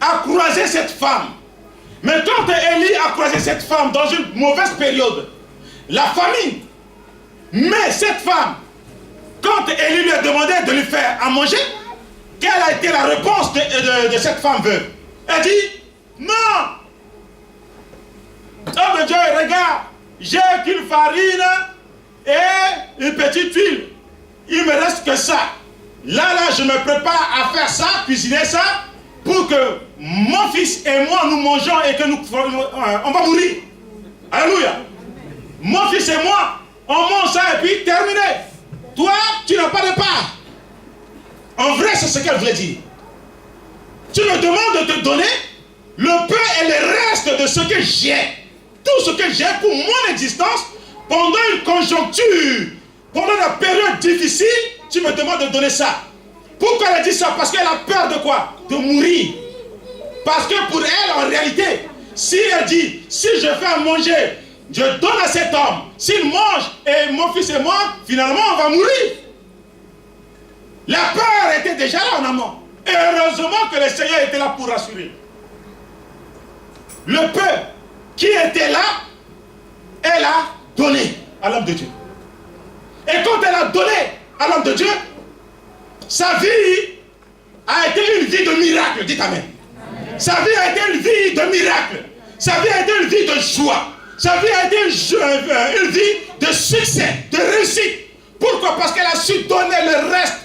a croisé cette femme. Mais quand Élie a croisé cette femme dans une mauvaise période, la famine, mais cette femme, quand Élie lui a demandé de lui faire à manger, quelle a été la réponse de cette femme veuve? Elle dit, non. Homme de Dieu, regarde, j'ai qu'une farine et une petite huile. Il me reste que ça. Là, je me prépare à faire ça, cuisiner ça, pour que mon fils et moi, nous mangeons et que on va mourir. Alléluia. Mon fils et moi, on mange ça et puis terminé. Toi, tu n'as pas de part. En vrai, c'est ce qu'elle voulait dire. Tu me demandes de te donner le peu et le reste de ce que j'ai. Tout ce que j'ai pour mon existence, pendant une conjoncture, pendant la période difficile, tu me demandes de donner ça. Pourquoi elle a dit ça? Parce qu'elle a peur de quoi? De mourir. Parce que pour elle, en réalité, si elle dit, si je fais à manger, je donne à cet homme, s'il mange, et mon fils et moi, finalement, on va mourir. La peur était déjà là en amont. Et heureusement que le Seigneur était là pour rassurer. Le peu qui était là, elle a donné à l'homme de Dieu. Et quand elle a donné à l'homme de Dieu, sa vie a été une vie de miracle. Dites Amen. Sa vie a été une vie de miracle. Sa vie a été une vie de joie. Sa vie a été une vie de succès, de réussite. Pourquoi? Parce qu'elle a su donner le reste.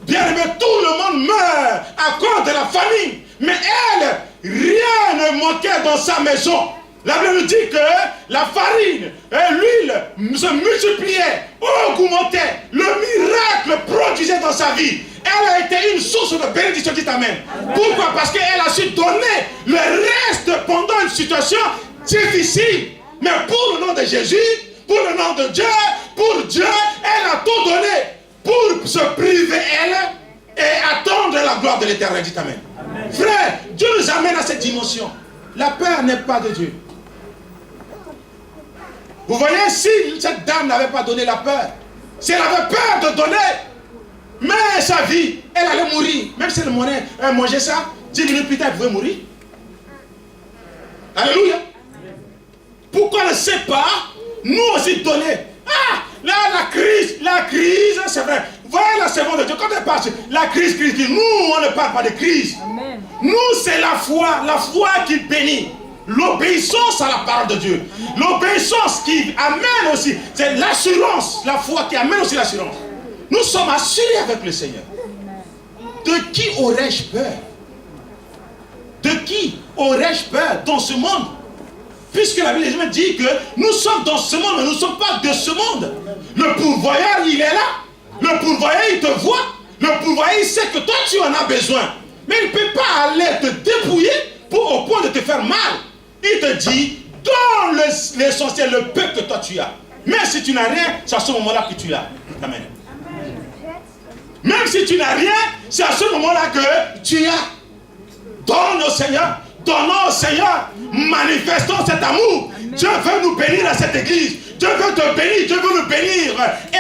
Bien aimé, tout le monde meurt à cause de la famine. Mais elle, rien ne manquait dans sa maison. La Bible nous dit que la farine et l'huile se multipliaient, augmentaient. Le miracle produisait dans sa vie. Elle a été une source de bénédiction. Dites Amen. Pourquoi? Parce qu'elle a su donner le reste pendant une situation difficile. Mais pour le nom de Jésus, pour le nom de Dieu, pour Dieu, elle a tout donné pour se priver elle et attendre la gloire de l'Éternel. Dites Amen. Amen. Frère, Dieu nous amène à cette dimension. La peur n'est pas de Dieu. Vous voyez, si cette dame n'avait pas donné la peur, si elle avait peur de donner, mais sa vie, elle allait mourir. Même si elle mangeait ça, 10 minutes plus tard, elle pouvait mourir. Alléluia. Pourquoi ne sait pas nous aussi donner? Ah, là, la crise, c'est vrai. Voyez la servante de Dieu, quand elle parle, la crise, nous, on ne parle pas de crise. Amen. Nous, c'est la foi qui bénit. L'obéissance à la parole de Dieu. L'obéissance qui amène aussi, c'est l'assurance, la foi qui amène aussi l'assurance. Nous sommes assurés avec le Seigneur. De qui aurais-je peur? De qui aurais-je peur dans ce monde? Puisque la Bible dit que nous sommes dans ce monde, mais nous ne sommes pas de ce monde. Le pourvoyeur, il est là. Le pourvoyeur, il te voit. Le pourvoyeur, il sait que toi, tu en as besoin. Mais il ne peut pas aller te dépouiller au point de te faire mal. Il te dit, donne l'essentiel, le peu que toi tu as. Même si tu n'as rien, c'est à ce moment-là que tu l'as. Amen. Même si tu n'as rien, c'est à ce moment-là que tu as. Donne au Seigneur. Donnons au Seigneur. Manifestons cet amour. Amen. Dieu veut nous bénir à cette église. Dieu veut te bénir. Dieu veut nous bénir.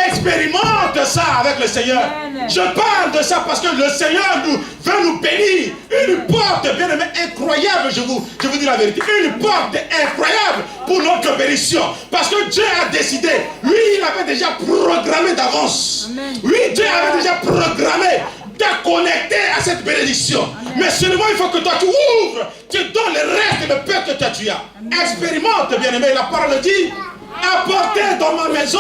Expérimente ça avec le Seigneur. Amen. Je parle de ça parce que le Seigneur veut nous bénir. Une porte, bien aimé, incroyable, je vous dis la vérité. Une porte incroyable pour notre bénédiction. Parce que Dieu a décidé. Lui, il avait déjà programmé d'avance. Lui, Dieu avait déjà programmé de connecter à cette bénédiction. Amen. Mais seulement il faut que toi tu ouvres, tu donnes le reste et le peu que toi tu as. Amen. Expérimente, bien aimé, la parole dit, apportez dans ma maison.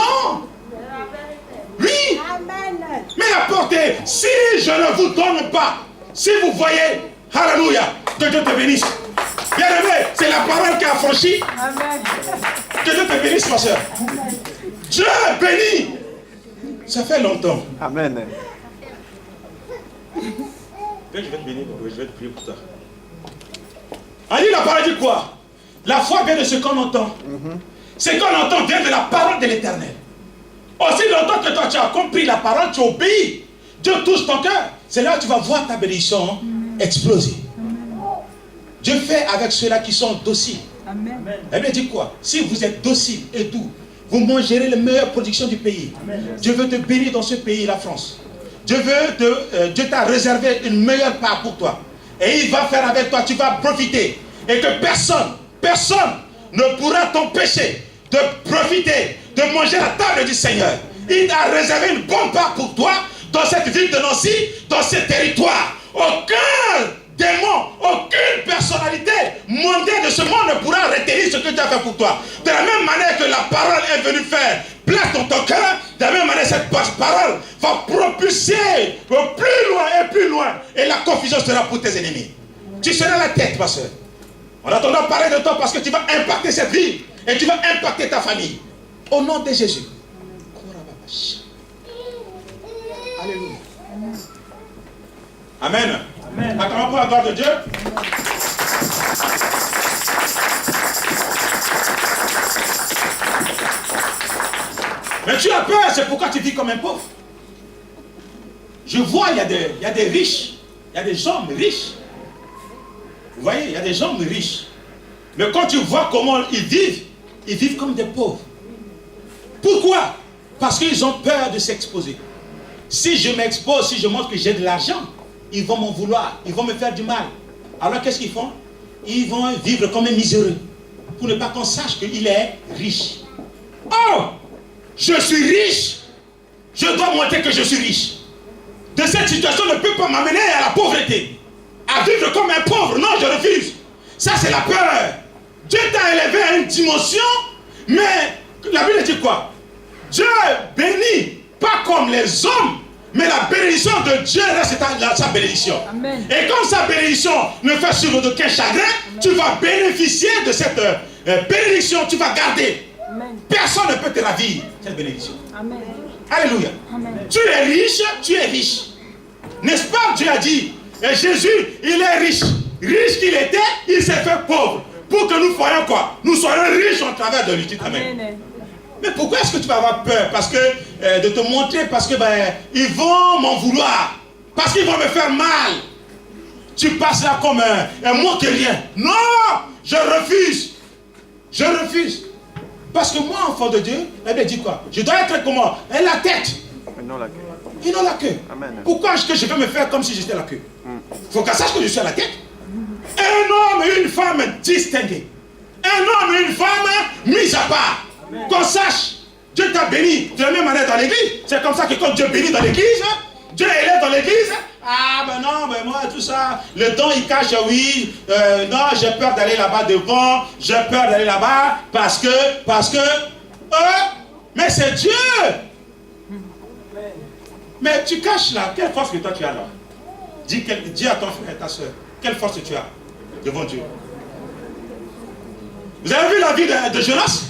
Oui. Amen. Mais apportez, si je ne vous donne pas, si vous voyez, alléluia, que Dieu te bénisse. Bien aimé, c'est la parole qui a franchi. Amen. Que Dieu te bénisse, ma soeur. Dieu bénit. Ça fait longtemps. Amen. Je vais te bénir, je vais te prier pour toi. On dit la parole dit quoi? La foi vient de ce qu'on entend. Ce qu'on entend vient de la parole de l'Éternel. Aussi longtemps que toi tu as compris la parole, tu obéis. Dieu touche ton cœur. C'est là que tu vas voir ta bénédiction exploser. Dieu fait avec ceux-là qui sont dociles. Elle bien dit quoi? Si vous êtes docile et doux, vous mangerez les meilleures productions du pays. Dieu veut te bénir dans ce pays, la France. Dieu t'a réservé une meilleure part pour toi. Et il va faire avec toi, tu vas profiter. Et que personne ne pourra t'empêcher de profiter, de manger la table du Seigneur. Il a réservé une bonne part pour toi dans cette ville de Nancy, dans ce territoire. Aucun démon, aucune personnalité mondaine de ce monde ne pourra retenir ce que tu as fait pour toi. De la même manière que la parole est venue faire place dans ton cœur, de la même manière cette parole va propulser plus loin et plus loin. Et la confusion sera pour tes ennemis. Tu seras la tête, ma soeur. On attendra parler de toi parce que tu vas impacter cette vie et tu vas impacter ta famille. Au nom de Jésus. Alléluia. Amen. Amen. Acclamons pour la gloire de Dieu. Mais tu as peur, c'est pourquoi tu vis comme un pauvre. Je vois, il y a des riches, il y a des hommes riches. Vous voyez, il y a des hommes riches. Mais quand tu vois comment ils vivent comme des pauvres. Pourquoi? Parce qu'ils ont peur de s'exposer. Si je m'expose, si je montre que j'ai de l'argent, ils vont m'en vouloir, ils vont me faire du mal. Alors qu'est-ce qu'ils font? Ils vont vivre comme un miséreux. Pour ne pas qu'on sache qu'il est riche. Oh! Je suis riche. Je dois montrer que je suis riche. De cette situation ne peut pas m'amener à la pauvreté. À vivre comme un pauvre. Non, je refuse. Ça, c'est la peur. Dieu t'a élevé à une dimension, mais la Bible dit quoi? Dieu bénit, pas comme les hommes, mais la bénédiction de Dieu reste sa bénédiction. Amen. Et comme sa bénédiction ne fait sur aucun chagrin, amen, tu vas bénéficier de cette bénédiction, tu vas garder. Amen. Personne ne peut te ravir cette bénédiction. Amen. Alléluia. Amen. Tu es riche, tu es riche. N'est-ce pas? Dieu a dit, et Jésus, il est riche. Riche qu'il était, il s'est fait pauvre. Pour que nous soyons quoi? Nous soyons riches en travers de lui. Amen. Amen. Mais pourquoi est-ce que tu vas avoir peur? Parce que de te montrer, parce que ils vont m'en vouloir. Parce qu'ils vont me faire mal. Tu passes là comme un moins que rien. Non, je refuse. Je refuse. Parce que moi, enfant de Dieu, la Bible dit quoi? Je dois être comment? La tête. Et non la queue. Et non la queue. Amen. Pourquoi est-ce que je vais me faire comme si j'étais la queue? Il faut qu'elle sache que je suis à la tête. Un homme et une femme distingués. Un homme et une femme mis à part. Qu'on sache, Dieu t'a béni de la même manière dans l'église. C'est comme ça que quand Dieu bénit dans l'église, Dieu élève dans l'église. Ah ben non, ben moi tout ça, le don il cache, oui, non, j'ai peur d'aller là-bas devant, j'ai peur d'aller là-bas parce que, mais c'est Dieu. Mais tu caches là, quelle force que toi tu as là? Dis à ton frère et ta soeur, quelle force tu as devant Dieu? Vous avez vu la vie de Jonas?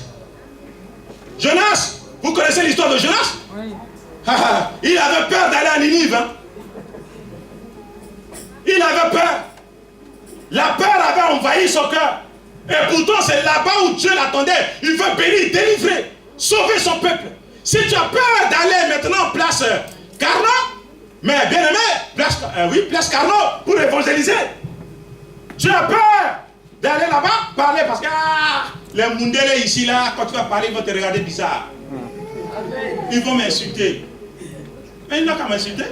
Jonas, vous connaissez l'histoire de Jonas? Oui. Il avait peur d'aller à Ninive. Hein? Il avait peur. La peur avait envahi son cœur. Et pourtant, c'est là-bas où Dieu l'attendait. Il veut bénir, délivrer, sauver son peuple. Si tu as peur d'aller maintenant en place Carnot, mais bien aimé, place Carnot pour évangéliser. Tu as peur d'aller là-bas, parler parce que les Mundele ici, là, quand tu vas parler, ils vont te regarder bizarre. Ils vont m'insulter. Mais ils n'ont qu'à m'insulter.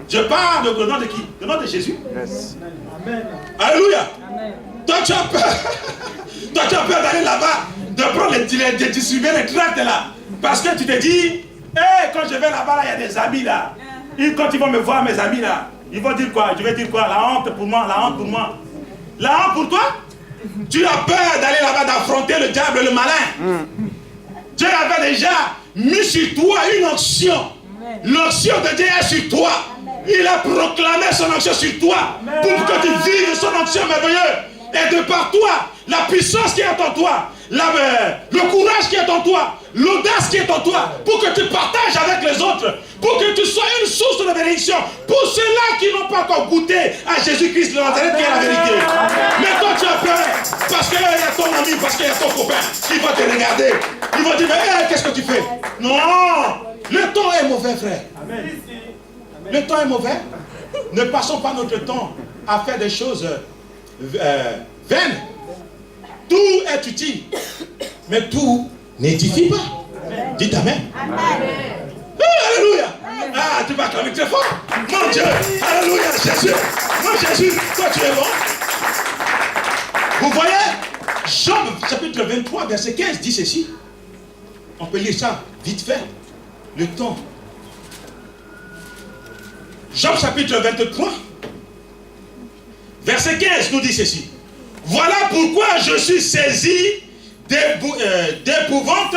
Je parle de nom de qui? Le nom de Jésus. Yes. Amen. Alléluia. Amen. Toi, tu as peur. Toi, tu as peur d'aller là-bas, de prendre de distribuer les tracts là. Parce que tu te dis, hey, quand je vais là-bas, il y a des amis là. Et quand ils vont me voir, mes amis là, ils vont dire quoi? Je vais dire quoi? La honte pour moi, la honte pour moi. La honte pour toi? Tu as peur d'aller là-bas, d'affronter le diable, le malin. Dieu avait déjà mis sur toi une onction. L'onction de Dieu est sur toi. Il a proclamé son onction sur toi. Pour que tu vives son onction merveilleuse. Et de par toi, la puissance qui est en toi, le courage qui est en toi, l'audace qui est en toi, pour que tu partages avec les autres, pour que tu sois une source de bénédiction pour ceux-là qui n'ont pas encore goûté à Jésus-Christ de Nazareth qui est la vérité. Mais toi tu as peur parce qu'il y a ton ami, parce qu'il y a ton copain qui va te regarder. Ils vont dire, mais qu'est-ce que tu fais? Non, le temps est mauvais, frère. Le temps est mauvais. Ne passons pas notre temps à faire des choses vaines. Tout est utile, mais tout n'édifie pas. Dites Amen. Alléluia. Ah, tu vas acclamer très fort. Mon Dieu. Alléluia, Jésus. Non, Jésus, toi tu es bon. Vous voyez, Job chapitre 23, verset 15 dit ceci. On peut lire ça vite fait. Le temps. Job chapitre 23, verset 15 nous dit ceci. Voilà pourquoi je suis saisi d'épouvante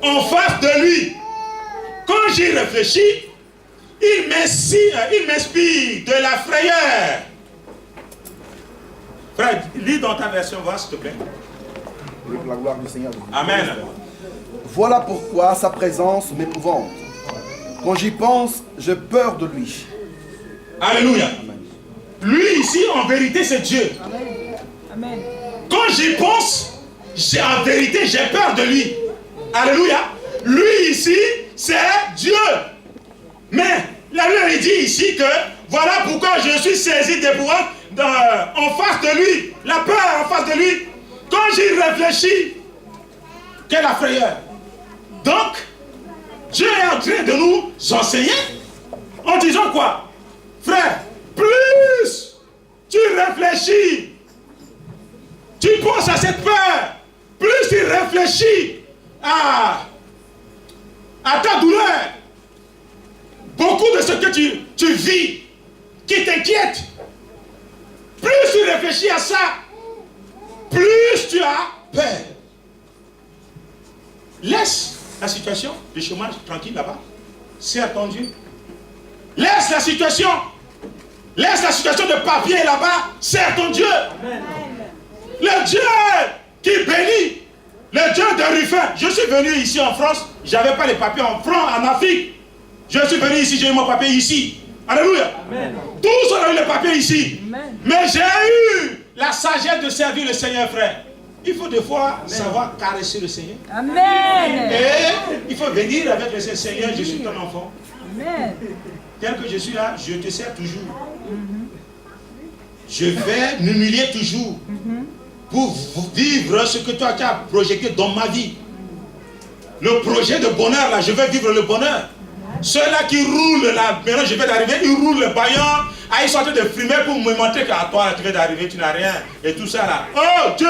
en face de lui. Quand j'y réfléchis, il m'inspire de la frayeur. Frère, lis dans ta version, voir s'il te plaît. Avec la gloire du Seigneur. Amen. Voilà pourquoi sa présence m'épouvante. Quand j'y pense, j'ai peur de lui. Alléluia. Amen. Lui ici, en vérité, c'est Dieu. Amen. Quand j'y pense, en vérité, j'ai peur de lui. Alléluia. Lui ici, c'est Dieu. Mais la Bible il dit ici que voilà pourquoi je suis saisi d'épouvante en face de lui. La peur en face de lui. Quand j'y réfléchis, quelle la frayeur. Donc, Dieu est en train de nous enseigner en disant quoi? Frère, plus tu réfléchis, tu penses à cette peur, plus tu réfléchis à ta douleur, beaucoup de ce que tu vis qui t'inquiète, plus tu réfléchis à ça, plus tu as peur. Laisse la situation de chômage tranquille là-bas. C'est attendu. Laisse la situation de papier là-bas. C'est ton Dieu. Amen. Le Dieu qui bénit. Le Dieu de Rufin. Je suis venu ici en France. Je n'avais pas les papiers en Afrique. Je suis venu ici, j'ai eu mon papier ici. Alléluia. Amen. Tous ont eu les papiers ici. Amen. Mais j'ai eu la sagesse de servir le Seigneur, frère. Il faut des fois savoir caresser le Seigneur. Amen. Et il faut venir avec le Seigneur, je suis ton enfant. Amen. Tel que je suis là, je te sers toujours. Je vais m'humilier toujours pour vivre ce que toi tu as projeté dans ma vie. Le projet de bonheur là, je vais vivre le bonheur. Ceux-là qui roulent là, maintenant je vais d'arriver, ils roulent le baillon, ils sont en train de fumer pour me montrer qu'à toi tu viens d'arriver, tu n'as rien, et tout ça là. Oh Dieu!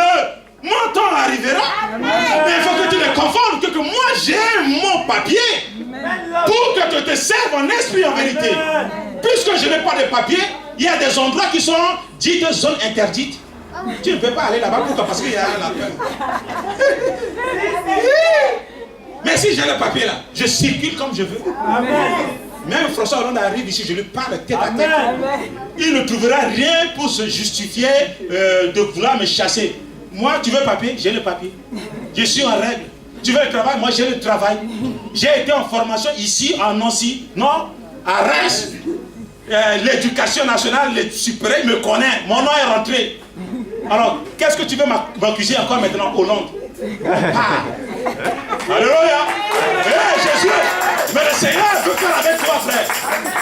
Mon temps arrivera. Amen. Mais il faut que tu les confondes, que moi j'ai mon papier. Amen. Pour que tu te serves en esprit en vérité. Amen. Puisque je n'ai pas de papier, il y a des endroits qui sont dits de zones interdites. Tu ne peux pas aller là-bas pourquoi? Parce qu'il y a la peur. Mais si j'ai le papier là, je circule comme je veux. Amen. Même François Hollande arrive ici, je lui parle tête à tête. Amen. Il ne trouvera rien pour se justifier de vouloir me chasser. Moi, tu veux papier? J'ai le papier. Je suis en règle. Tu veux le travail? Moi, j'ai le travail. J'ai été en formation ici, en Nancy. Non, à Reims. L'éducation nationale, les supérieurs me connaissent. Mon nom est rentré. Alors, qu'est-ce que tu veux m'accuser encore maintenant, Hollande? Alléluia. Jésus. Mais le Seigneur veut faire avec toi, frère.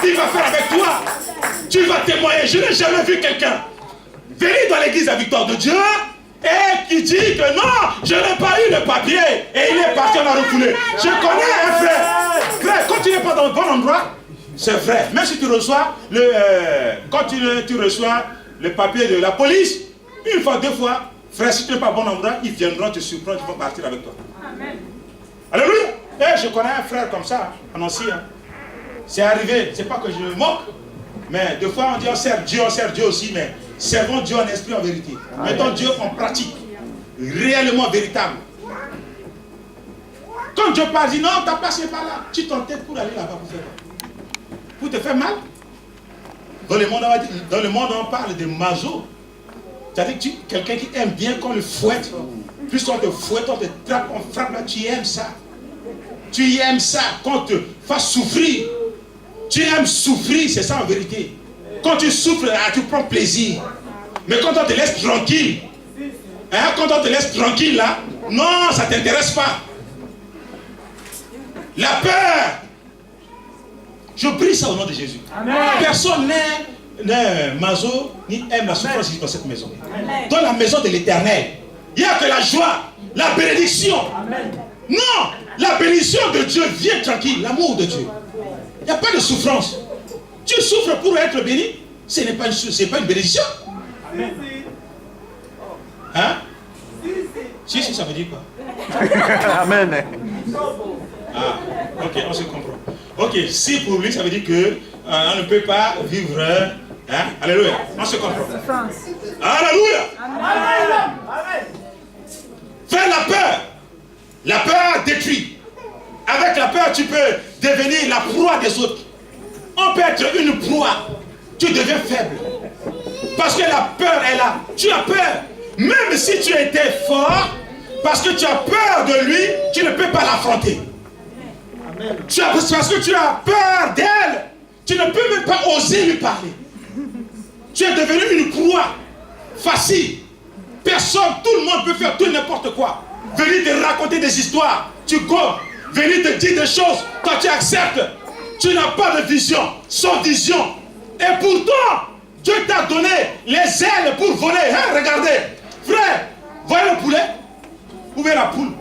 Il va faire avec toi. Tu vas témoigner. Je n'ai jamais vu quelqu'un venir dans l'église à Victoire de Dieu et qui dit que non, je n'ai pas eu le papier et il est parti, on a refoulé. Je connais un frère. Frère, quand tu n'es pas dans le bon endroit, c'est vrai. Même si tu reçois quand tu reçois le papier de la police, une fois, deux fois, frère, si tu n'es pas au bon endroit, ils viendront te surprendre, ils vont partir avec toi. Amen. Alléluia. Et je connais un frère comme ça, en Nancy. C'est arrivé, c'est pas que je me moque, mais des fois on dit on sert Dieu aussi, mais servons Dieu en esprit, en vérité. Mettons Dieu en pratique, réellement véritable. Quand Dieu parle, dit non, ta place n'est pas là. Tu t'entêtes pour aller là-bas pour faire quoi? Pour te faire mal. Dans le monde, on parle de maso. C'est-à-dire que quelqu'un qui aime bien qu'on le fouette. Plus on te fouette, on te trappe, on frappe là, tu aimes ça. Tu aimes ça, qu'on te fasse souffrir. Tu aimes souffrir, c'est ça en vérité. Quand tu souffres, tu prends plaisir. Mais quand on te laisse tranquille, quand on te laisse tranquille là, non, ça ne t'intéresse pas. La peur. Je prie ça au nom de Jésus. Amen. Personne n'est maso ni aime la souffrance ici dans cette maison. Amen. Dans la maison de l'Éternel, il n'y a que la joie, la bénédiction. Amen. Non, la bénédiction de Dieu vient tranquille, l'amour de Dieu. Il n'y a pas de souffrance. Tu souffres pour être béni. Ce n'est pas une chose, ce n'est pas une bénédiction. Hein? Si, ça veut dire quoi? Amen. Ah, ok, on se comprend. Ok, si pour lui, ça veut dire que on ne peut pas vivre. Hein? Alléluia, on se comprend. Alléluia. Faire la peur. La peur détruit. Avec la peur, tu peux devenir la proie des autres. On peut être une proie. Tu deviens faible. Parce que la peur est là. Tu as peur. Même si tu étais fort, parce que tu as peur de lui, tu ne peux pas l'affronter. Parce que tu as peur d'elle, tu ne peux même pas oser lui parler. Tu es devenu une proie facile. Personne, tout le monde peut faire tout n'importe quoi. Venir te raconter des histoires, tu gommes. Venir te dire des choses, toi tu acceptes. Tu n'as pas de vision, sans vision. Et pourtant, Dieu t'a donné les ailes pour voler. Hein? Regardez, frère, voyez le poulet? Où est la poule?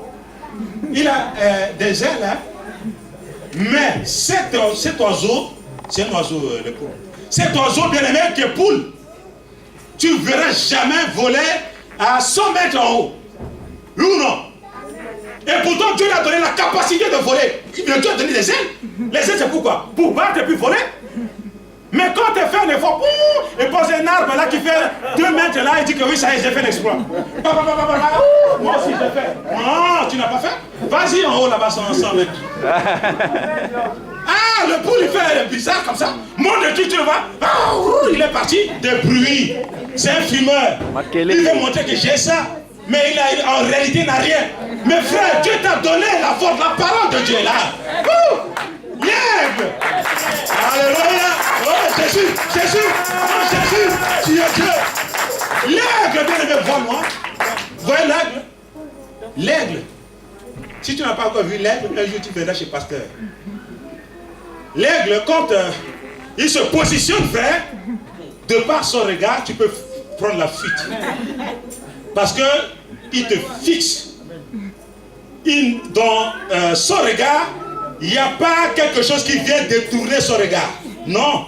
Il a des ailes, hein? Mais cet oiseau, c'est un oiseau, le poule. Cet oiseau bien aimé qui est poule, tu ne verras jamais voler à 100 mètres en haut. Oui ou non? Et pourtant Dieu lui a donné la capacité de voler. Dieu a donné des ailes. Les ailes c'est pourquoi? Pour battre et puis voler. Mais quand tu fais un effort, et pose un arbre là qui fait 2 mètres là, il dit que oui, ça y est, j'ai fait l'exploit. Moi aussi j'ai fait. Non, tu n'as pas fait? Vas-y en haut là-bas, ensemble. Ah, le poule il fait bizarre comme ça. Mon Dieu, tu le vois. Ah, il est parti. Des bruits. C'est un fumeur. Il veut montrer que j'ai ça. Mais en réalité il n'a rien. Mais frère, Dieu t'a donné la force, la parole de Dieu là. L'aigle. Alléluia. Oh Jésus, Jésus, oh Jésus, tu es Dieu. L'aigle, bien aimé, vois-moi. Voyez l'aigle. L'aigle. Si tu n'as pas encore vu l'aigle, un jour tu viendras chez pasteur. L'aigle, quand il se positionne, frère, de par son regard, tu peux prendre la fuite. Parce que il te fixe. Dans son regard, il n'y a pas quelque chose qui vient détourner son regard. Non.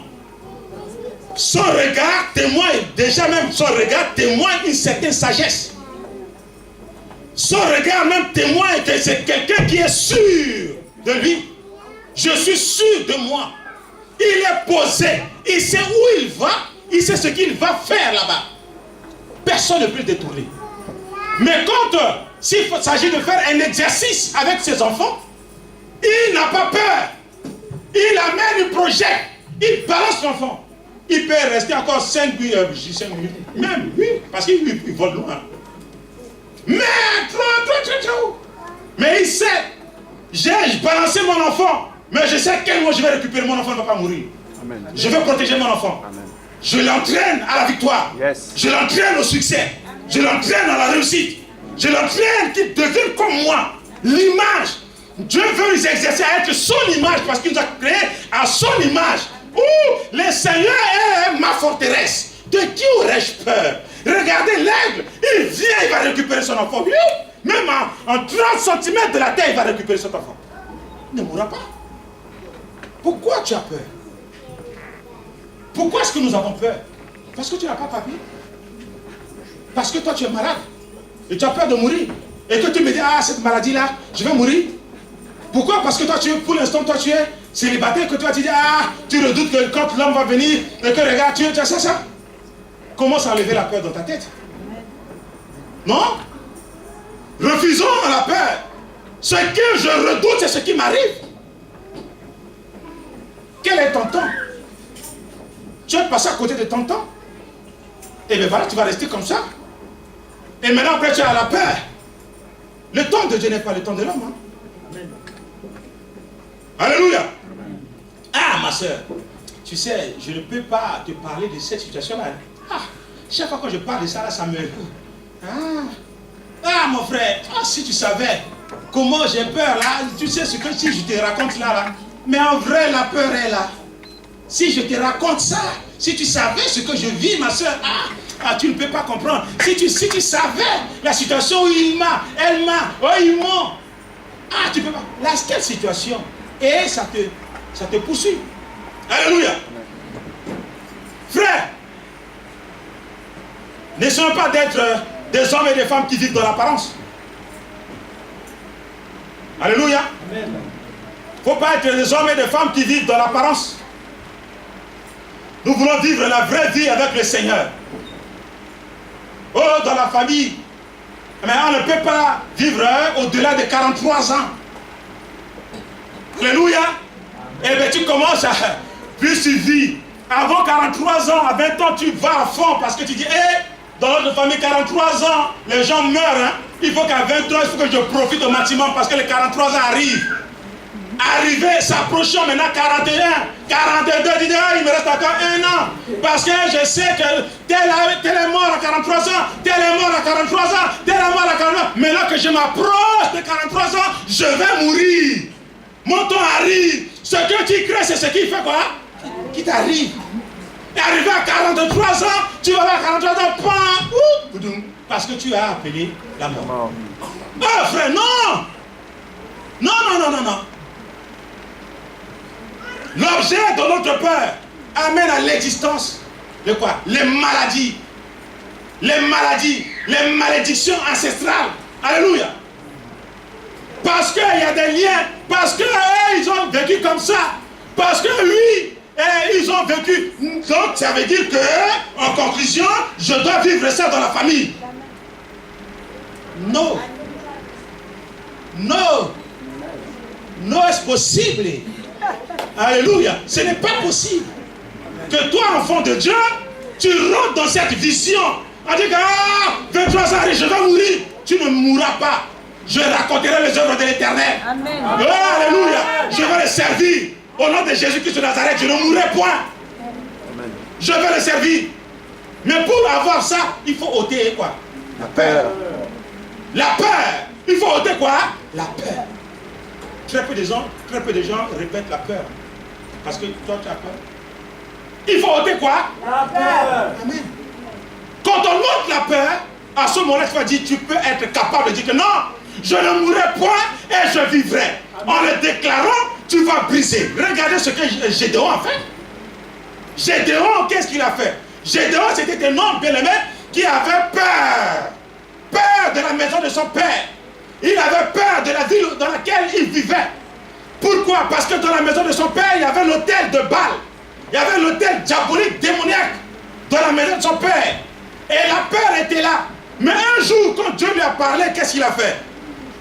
Son regard témoigne, déjà même son regard témoigne une certaine sagesse. Son regard même témoigne que c'est quelqu'un qui est sûr de lui. Je suis sûr de moi. Il est posé. Il sait où il va. Il sait ce qu'il va faire là-bas. Personne ne peut le détourner. Mais quand s'il s'agit de faire un exercice avec ses enfants, il n'a pas peur. Il amène, il projette. Il balance l'enfant. Il peut rester encore 5 minutes. Même, oui, parce qu'il vole loin. Mais, trop. Mais il sait. J'ai balancé mon enfant. Mais je sais quel moment je vais récupérer mon enfant, ne va pas mourir. Amen. Je vais protéger mon enfant. Amen. Je l'entraîne à la victoire. Yes. Je l'entraîne au succès. Je l'entraîne à la réussite. Je l'entraîne qu'il devienne comme moi. L'image. Dieu veut nous exercer à être son image parce qu'il nous a créé à son image. Ouh, le Seigneur est ma forteresse. De qui aurais-je peur? Regardez l'aigle. Il vient, il va récupérer son enfant. Même en 30 cm de la terre, il va récupérer son enfant. Il ne mourra pas. Pourquoi tu as peur? Pourquoi est-ce que nous avons peur? Parce que tu n'as pas papier. Parce que toi tu es malade. Et tu as peur de mourir. Et que tu me dis, ah, cette maladie-là, je vais mourir. Pourquoi? Parce que toi, pour l'instant, toi, tu es célibataire, que toi, tu dis, ah, tu redoutes que quand l'homme va venir, et que regarde, tu as ça. Commence à enlever la peur dans ta tête. Non? Refusons la peur. Ce que je redoute, c'est ce qui m'arrive. Quel est ton temps? Tu es passé à côté de ton temps. Et bien voilà, tu vas rester comme ça. Et maintenant, après, tu as la peur. Le temps de Dieu n'est pas le temps de l'homme. Hein? Alléluia. Ah, ma soeur, tu sais, je ne peux pas te parler de cette situation-là. Ah, chaque fois que je parle de ça, là, ça me... Ah, mon frère, si tu savais comment j'ai peur, là, tu sais ce que si je te raconte là. Mais en vrai, la peur est là. Si je te raconte ça, si tu savais ce que je vis, ma soeur, tu ne peux pas comprendre. Si tu savais la situation où il m'a, elle m'a, ils m'ont, tu peux pas. Là, quelle situation? Et ça te poursuit. Alléluia. Frère, n'essayons pas d'être des hommes et des femmes qui vivent dans l'apparence. Alléluia. Il ne faut pas être des hommes et des femmes qui vivent dans l'apparence. Nous voulons vivre la vraie vie avec le Seigneur. Oh, dans la famille. Mais on ne peut pas vivre au-delà de 43 ans. Alléluia. Et bien tu commences à... Plus tu vis. Avant 43 ans, à 20 ans, tu vas à fond parce que tu dis, dans notre famille, 43 ans, les gens meurent. Hein. Il faut qu'à 20 ans, il faut que je profite au maximum parce que les 43 ans arrivent. Arrivé, s'approchant maintenant 41, 42, tu dis, il me reste encore 1 an. Parce que je sais que tel est mort à 43 ans, tel est mort à 43 ans, tel est mort à 43 ans. Maintenant que je m'approche de 43 ans, je vais mourir. Mon temps arrive. Ce que tu crées, c'est ce qui fait quoi? Qui t'arrive. Et arrivé à 43 ans, tu vas avoir 43 ans, parce que tu as appelé la mort. Ah frère, non. Non, non, non, non, non. L'objet de notre peur amène à l'existence de quoi? Les maladies, les malédictions ancestrales. Alléluia. Parce qu'il y a des liens, parce que ils ont vécu comme ça, parce que lui, ils ont vécu. Donc ça veut dire que, en conclusion, je dois vivre ça dans la famille. Non. Non. Non, est-ce possible? Alléluia. Ce n'est pas possible que toi, enfant de Dieu, tu rentres dans cette vision. On dit que 23 ans, je vais mourir. Tu ne mourras pas. Je raconterai les œuvres de l'Éternel. Amen. Oh, alléluia. Je vais le servir. Au nom de Jésus-Christ de Nazareth, je ne mourrai point. Amen. Je vais le servir. Mais pour avoir ça, il faut ôter quoi? La peur. La peur. Il faut ôter quoi? La peur. Très peu de gens répètent la peur. Parce que toi, tu as peur. Il faut ôter quoi? La peur. Amen. Quand on ôte la peur, à ce moment-là, tu vas dire, tu peux être capable de dire que non, je ne mourrai point et je vivrai. En le déclarant, tu vas briser. Regardez ce que Gédéon a fait. Gédéon, qu'est-ce qu'il a fait? Gédéon, c'était un homme bien-aimé qui avait peur. Peur de la maison de son père. Il avait peur de la ville dans laquelle il vivait. Pourquoi? Parce que dans la maison de son père, il y avait l'autel de Baal. Il y avait l'autel diabolique, démoniaque dans la maison de son père. Et la peur était là. Mais un jour, quand Dieu lui a parlé, qu'est-ce qu'il a fait?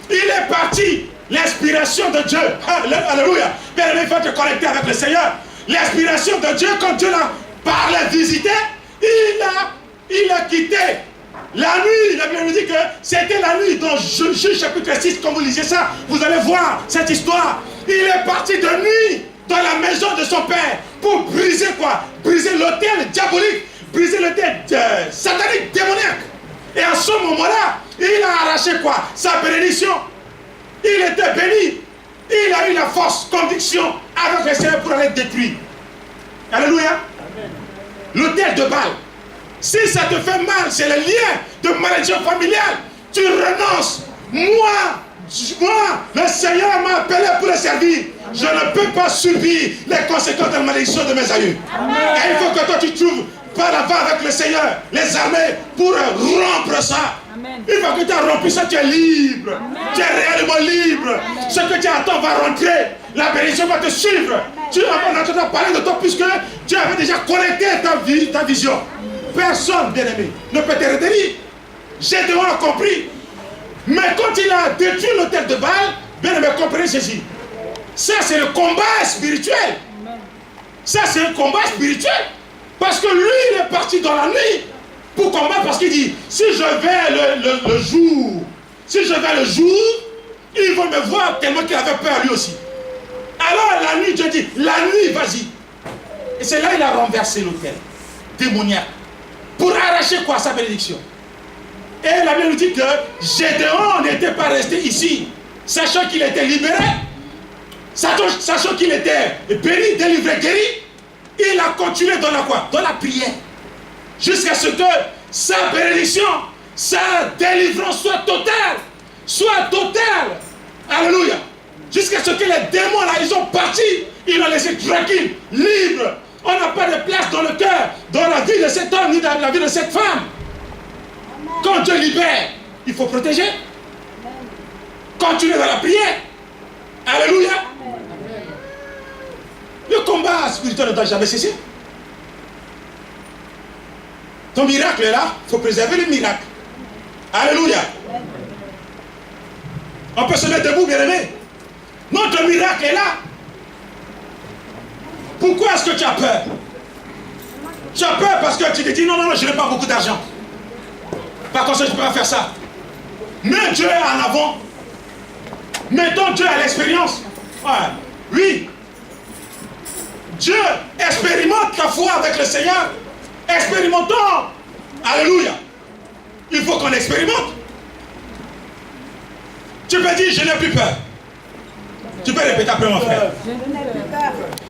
Il est parti. L'inspiration de Dieu. Alléluia. Bien aimé, il faut te connecter avec le Seigneur. L'inspiration de Dieu, quand Dieu l'a parlé, visité, il a quitté. La nuit, la Bible nous dit que c'était la nuit dans Juge chapitre 6, quand vous lisez ça, vous allez voir cette histoire. Il est parti de nuit dans la maison de son père pour briser quoi? Briser l'autel diabolique, briser l'autel satanique, démoniaque. Et à ce moment-là, il a arraché quoi? Sa bénédiction. Il était béni. Il a eu la force, conviction avec le Seigneur pour aller détruire. Alléluia. L'autel de Baal. Si ça te fait mal, c'est le lien de malédiction familiale. Tu renonces. Moi, le Seigneur m'a appelé pour le servir. Je ne peux pas subir les conséquences de la malédiction de mes aïeux. Et il faut que toi tu trouves par là-bas avec le Seigneur, les armées, pour rompre ça. Amen. Une fois que tu as rompu ça, tu es libre. Amen. Tu es réellement libre. Amen. Ce que tu attends va rentrer. La bénédiction va te suivre. Tu vas entendre parler de toi puisque tu avais déjà connecté ta vision. Personne, bien-aimé, ne peut te retenir. Gédéon a compris. Mais quand il a détruit l'autel de Baal, bien-aimé, comprenez ceci. Ça, c'est le combat spirituel. Ça, c'est un combat spirituel. Parce que lui, il est parti dans la nuit pour combattre. Parce qu'il dit, si je vais le jour, ils vont me voir tellement qu'il avait peur lui aussi. Alors la nuit, Dieu dit, la nuit, vas-y. Et c'est là qu'il a renversé l'autel démoniaque. Pour arracher quoi? Sa bénédiction. Et la Bible nous dit que Gédéon n'était pas resté ici, sachant qu'il était libéré, sachant qu'il était béni, délivré, guéri. Il a continué dans la quoi? Dans la prière. Jusqu'à ce que sa bénédiction, sa délivrance soit totale. Soit totale. Alléluia. Jusqu'à ce que les démons là, ils sont partis. Ils l'ont laissé tranquille, libre. On n'a pas de place dans le cœur, dans la vie de cet homme, ni dans la vie de cette femme. Quand Dieu libère, il faut protéger. Continuer dans la prière. Alléluia. Le combat spirituel ne doit jamais cesser. Ton miracle est là, il faut préserver le miracle. Alléluia. On peut se mettre debout, bien aimé. Notre miracle est là. Pourquoi est-ce que tu as peur? Tu as peur parce que tu te dis non, je n'ai pas beaucoup d'argent. Par contre, je ne peux pas faire ça. Mets Dieu en avant. Mettons Dieu à l'expérience. Ouais. Oui. Dieu expérimente ta foi avec le Seigneur. Expérimentons. Alléluia. Il faut qu'on expérimente. Tu peux dire, je n'ai plus peur. Tu peux répéter après mon frère. Je n'ai plus peur.